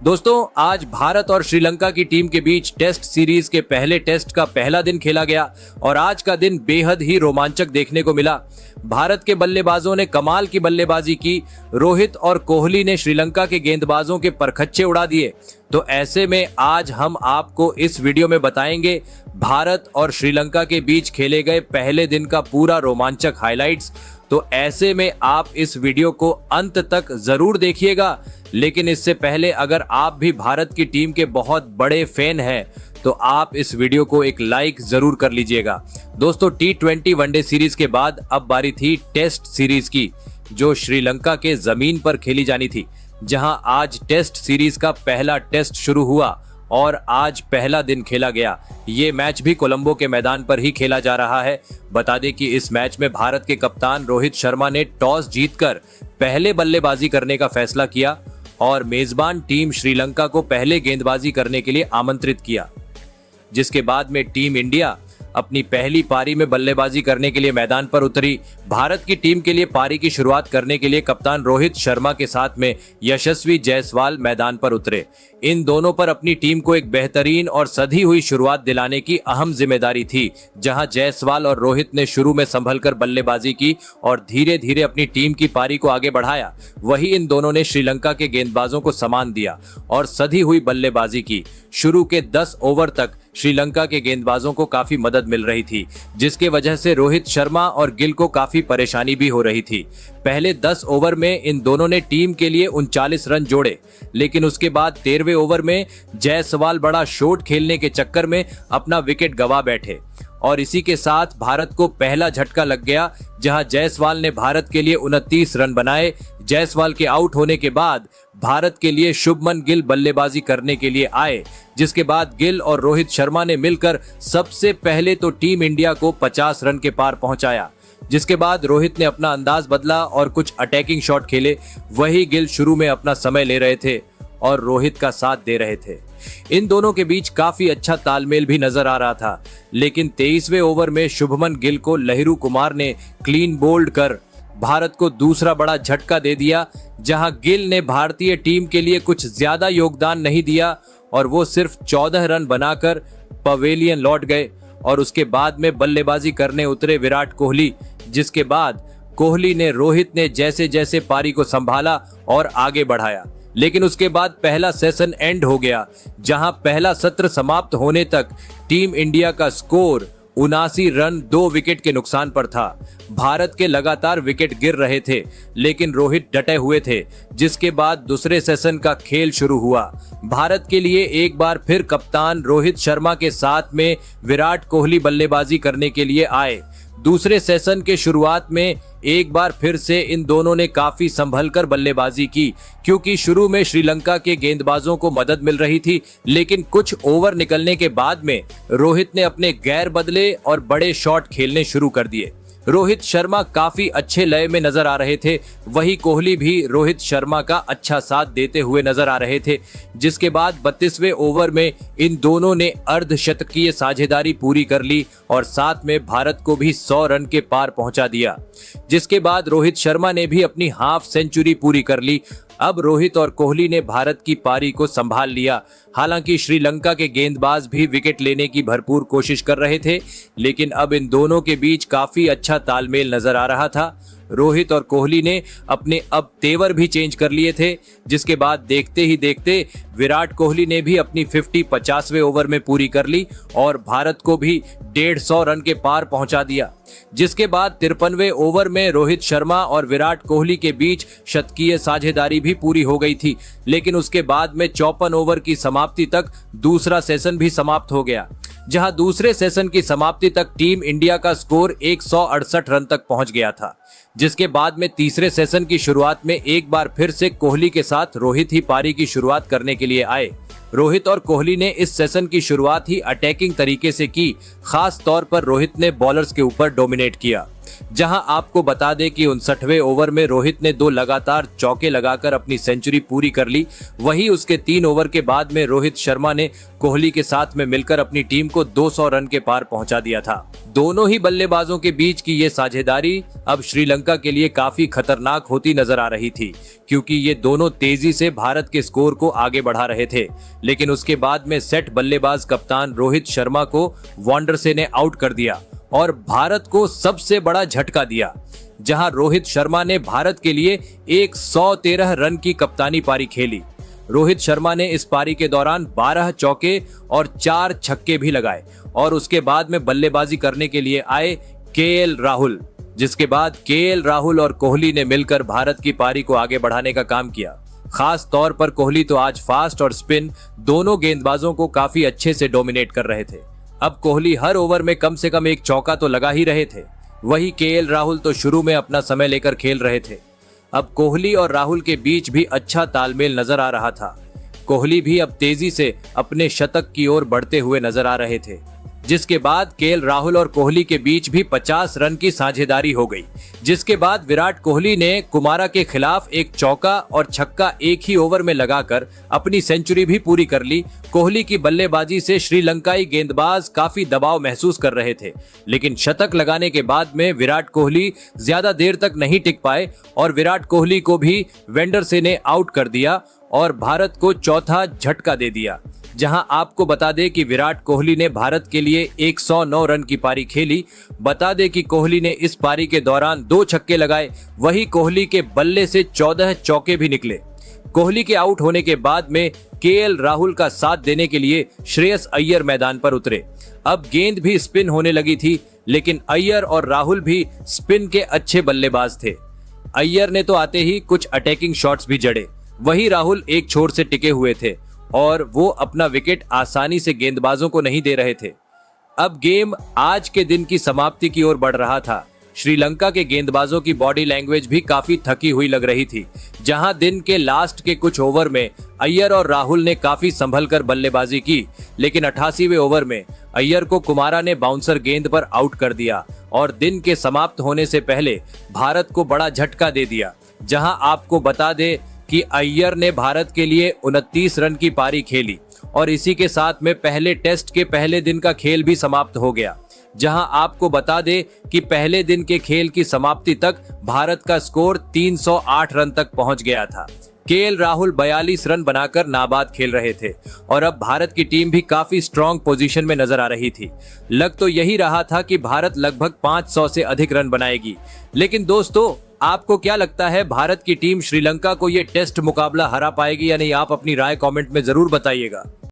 दोस्तों, आज भारत और श्रीलंका की टीम के बीच टेस्ट सीरीज के पहले टेस्ट का पहला दिन खेला गया और आज का दिन बेहद ही रोमांचक देखने को मिला। भारत के बल्लेबाजों ने कमाल की बल्लेबाजी की। रोहित और कोहली ने श्रीलंका के गेंदबाजों के परखच्चे उड़ा दिए। तो ऐसे में आज हम आपको इस वीडियो में बताएंगे भारत और श्रीलंका के बीच खेले गए पहले दिन का पूरा रोमांचक हाइलाइट्स। तो ऐसे में आप इस वीडियो को अंत तक जरूर देखिएगा। लेकिन इससे पहले अगर आप भी भारत की टीम के बहुत बड़े फैन हैं तो आप इस वीडियो को एक लाइक जरूर कर लीजिएगा। दोस्तों, T20 वनडे सीरीज के बाद अब बारी थी टेस्ट सीरीज की, जो श्रीलंका के जमीन पर खेली जानी थी, जहां आज टेस्ट सीरीज का पहला टेस्ट शुरू हुआ और आज पहला दिन खेला गया। ये मैच भी कोलंबो के मैदान पर ही खेला जा रहा है। बता दें कि इस मैच में भारत के कप्तान रोहित शर्मा ने टॉस जीतकर पहले बल्लेबाजी करने का फैसला किया और मेजबान टीम श्रीलंका को पहले गेंदबाजी करने के लिए आमंत्रित किया, जिसके बाद में टीम इंडिया अपनी पहली पारी में बल्लेबाजी करने के लिए मैदान पर उतरी। भारत की टीम के लिए पारी की शुरुआत करने के लिए कप्तान रोहित शर्मा के साथ में यशस्वी जायसवाल मैदान पर उतरे। इन दोनों पर अपनी टीम को एक बेहतरीन और सधी हुई शुरुआत दिलाने की अहम जिम्मेदारी थी। जहां जायसवाल और रोहित ने शुरू में संभलकर बल्लेबाजी की और धीरे धीरे अपनी टीम की पारी को आगे बढ़ाया, वहीं इन दोनों ने श्रीलंका के गेंदबाजों को सामान दिया और सधी हुई बल्लेबाजी की। शुरू के 10 ओवर तक श्रीलंका के गेंदबाजों को काफी मदद मिल रही थी, जिसके वजह से रोहित शर्मा और गिल को काफी परेशानी भी हो रही थी। पहले 10 ओवर में इन दोनों ने टीम के लिए 39 रन जोड़े, लेकिन उसके बाद 13वें ओवर में जायसवाल बड़ा शॉट खेलने के चक्कर में अपना विकेट गंवा बैठे और इसी के साथ भारत को पहला झटका लग गया, जहां जायसवाल ने भारत के लिए 29 रन बनाए। जायसवाल के आउट होने के बाद भारत के लिए शुभमन गिल बल्लेबाजी करने के लिए आए, जिसके बाद गिल और रोहित शर्मा ने मिलकर सबसे पहले तो टीम इंडिया को 50 रन के पार पहुंचाया। जिसके बाद रोहित ने अपना अंदाज बदला और कुछ अटैकिंग शॉट खेले। वही गिल शुरू में अपना समय ले रहे थे और रोहित का साथ दे रहे थे। इन दोनों के बीच काफी अच्छा तालमेल भी नजर आ रहा था, लेकिन 23वें ओवर में शुभमन गिल को लहिरू कुमार ने क्लीन बोल्ड कर भारत को दूसरा बड़ा झटका दे दिया, जहां गिल ने भारतीय टीम के लिए कुछ ज्यादा योगदान नहीं दिया और वो सिर्फ 14 रन बनाकर पवेलियन लौट गए। और उसके बाद में बल्लेबाजी करने उतरे विराट कोहली, जिसके बाद कोहली ने रोहित ने जैसे जैसे पारी को संभाला और आगे बढ़ाया। लेकिन उसके बाद पहला सेशन एंड हो गया, जहां पहला सत्र समाप्त होने तक टीम इंडिया का स्कोर 79 रन 2 विकेट के नुकसान पर था। भारत के लगातार विकेट गिर रहे थे, लेकिन रोहित डटे हुए थे। जिसके बाद दूसरे सेशन का खेल शुरू हुआ। भारत के लिए एक बार फिर कप्तान रोहित शर्मा के साथ में विराट कोहली बल्लेबाजी करने के लिए आए। दूसरे सेशन के शुरुआत में एक बार फिर से इन दोनों ने काफी संभलकर बल्लेबाजी की, क्योंकि शुरू में श्रीलंका के गेंदबाजों को मदद मिल रही थी। लेकिन कुछ ओवर निकलने के बाद में रोहित ने अपने गैर बदले और बड़े शॉट खेलने शुरू कर दिए। रोहित शर्मा काफी अच्छे लय में नजर आ रहे थे, वही कोहली भी रोहित शर्मा का अच्छा साथ देते हुए नजर आ रहे थे। जिसके बाद 32वें ओवर में इन दोनों ने अर्धशतकीय साझेदारी पूरी कर ली और साथ में भारत को भी 100 रन के पार पहुंचा दिया। जिसके बाद रोहित शर्मा ने भी अपनी हाफ सेंचुरी पूरी कर ली। अब रोहित और कोहली ने भारत की पारी को संभाल लिया। हालांकि श्रीलंका के गेंदबाज भी विकेट लेने की भरपूर कोशिश कर रहे थे, लेकिन अब इन दोनों के बीच काफी अच्छा तालमेल नजर आ रहा था। रोहित और कोहली ने अपने अब तेवर भी चेंज कर लिए थे, जिसके बाद देखते ही देखते विराट कोहली ने भी अपनी 50वें ओवर में पूरी कर ली और भारत को भी 150 रन के पार पहुंचा दिया। जिसके बाद 53वें ओवर में रोहित शर्मा और विराट कोहली के बीच शतकीय साझेदारी भी पूरी हो गई थी, लेकिन उसके बाद में 54 ओवर की समाप्ति तक दूसरा सेशन भी समाप्त हो गया, जहां दूसरे सेशन की समाप्ति तक टीम इंडिया का स्कोर 168 रन तक पहुंच गया था। जिसके बाद में तीसरे सेशन की शुरुआत में एक बार फिर से कोहली के साथ रोहित ही पारी की शुरुआत करने के लिए आए। रोहित और कोहली ने इस सेशन की शुरुआत ही अटैकिंग तरीके से की। खास तौर पर रोहित ने बॉलर्स के ऊपर डोमिनेट किया। जहां आपको बता दें कि 59वें ओवर में रोहित ने 2 लगातार चौके लगाकर अपनी सेंचुरी पूरी कर ली। वहीं उसके 3 ओवर के बाद में रोहित शर्मा ने कोहली के साथ में मिलकर अपनी टीम को 200 रन के पार पहुंचा दिया था। दोनों ही बल्लेबाजों के बीच की ये साझेदारी अब श्रीलंका के लिए काफी खतरनाक होती नजर आ रही थी, क्योंकि ये दोनों तेजी से भारत के स्कोर को आगे बढ़ा रहे थे। लेकिन उसके बाद में सेट बल्लेबाज कप्तान रोहित शर्मा को वांडरसे ने आउट कर दिया और भारत को सबसे बड़ा झटका दिया, जहां रोहित शर्मा ने भारत के लिए 113 रन की कप्तानी पारी खेली। रोहित शर्मा ने इस पारी के दौरान 12 चौके और 4 छक्के भी लगाए और उसके बाद में बल्लेबाजी करने के लिए आए केएल राहुल, जिसके बाद केएल राहुल और कोहली ने मिलकर भारत की पारी को आगे बढ़ाने का काम किया। खास तौर पर कोहली तो आज फास्ट और स्पिन दोनों गेंदबाजों को काफी अच्छे से डोमिनेट कर रहे थे। अब कोहली हर ओवर में कम से कम एक चौका तो लगा ही रहे थे। वही केएल राहुल तो शुरू में अपना समय लेकर खेल रहे थे। अब कोहली और राहुल के बीच भी अच्छा तालमेल नजर आ रहा था। कोहली भी अब तेजी से अपने शतक की ओर बढ़ते हुए नजर आ रहे थे, जिसके बाद केएल राहुल और कोहली के बीच भी 50 रन की साझेदारी हो गई। जिसके बाद विराट कोहली ने कुमारा के खिलाफ एक चौका और छक्का एक ही ओवर में लगाकर अपनी सेंचुरी भी पूरी कर ली। कोहली की बल्लेबाजी से श्रीलंकाई गेंदबाज काफी दबाव महसूस कर रहे थे, लेकिन शतक लगाने के बाद में विराट कोहली ज्यादा देर तक नहीं टिक पाए और विराट कोहली को भी वांडरसे ने आउट कर दिया और भारत को चौथा झटका दे दिया। जहां आपको बता दें कि विराट कोहली ने भारत के लिए 109 रन की पारी खेली। बता दें कि कोहली ने इस पारी के दौरान 2 छक्के लगाए, वही कोहली के बल्ले से 14 चौके भी निकले। कोहली के आउट होने के बाद में केएल राहुल का साथ देने के लिए श्रेयस अय्यर मैदान पर उतरे। अब गेंद भी स्पिन होने लगी थी, लेकिन अय्यर और राहुल भी स्पिन के अच्छे बल्लेबाज थे। अय्यर ने तो आते ही कुछ अटैकिंग शॉट्स भी जड़े, वही राहुल एक छोर से टिके हुए थे और वो अपना विकेट आसानी से गेंदबाजों को नहीं दे रहे थे। अब गेम आज के दिन की समाप्ति की ओर बढ़ रहा था। श्रीलंका के गेंदबाजों की बॉडी लैंग्वेज भी काफी थकी हुई लग रही थी। जहां दिन के लास्ट के कुछ ओवर में अय्यर और राहुल ने काफी संभल कर बल्लेबाजी की, लेकिन 88वें ओवर में अय्यर को कुमारा ने बाउंसर गेंद पर आउट कर दिया और दिन के समाप्त होने से पहले भारत को बड़ा झटका दे दिया। जहां आपको बता दे कि अय्यर ने भारत के लिए 29 रन की पारी खेली और इसी के साथ में पहले टेस्ट के पहले दिन का खेल भी समाप्त हो गया। जहां आपको बता दें कि पहले दिन के खेल की समाप्ति तक भारत का स्कोर 308 रन तक पहुंच गया था। केएल राहुल 42 रन बनाकर नाबाद खेल रहे थे और अब भारत की टीम भी काफी स्ट्रॉन्ग पोजीशन में नजर आ रही थी। लग तो यही रहा था कि भारत लगभग 500 से अधिक रन बनाएगी। लेकिन दोस्तों, आपको क्या लगता है, भारत की टीम श्रीलंका को ये टेस्ट मुकाबला हरा पाएगी या नहीं? आप अपनी राय कमेंट में जरूर बताइएगा।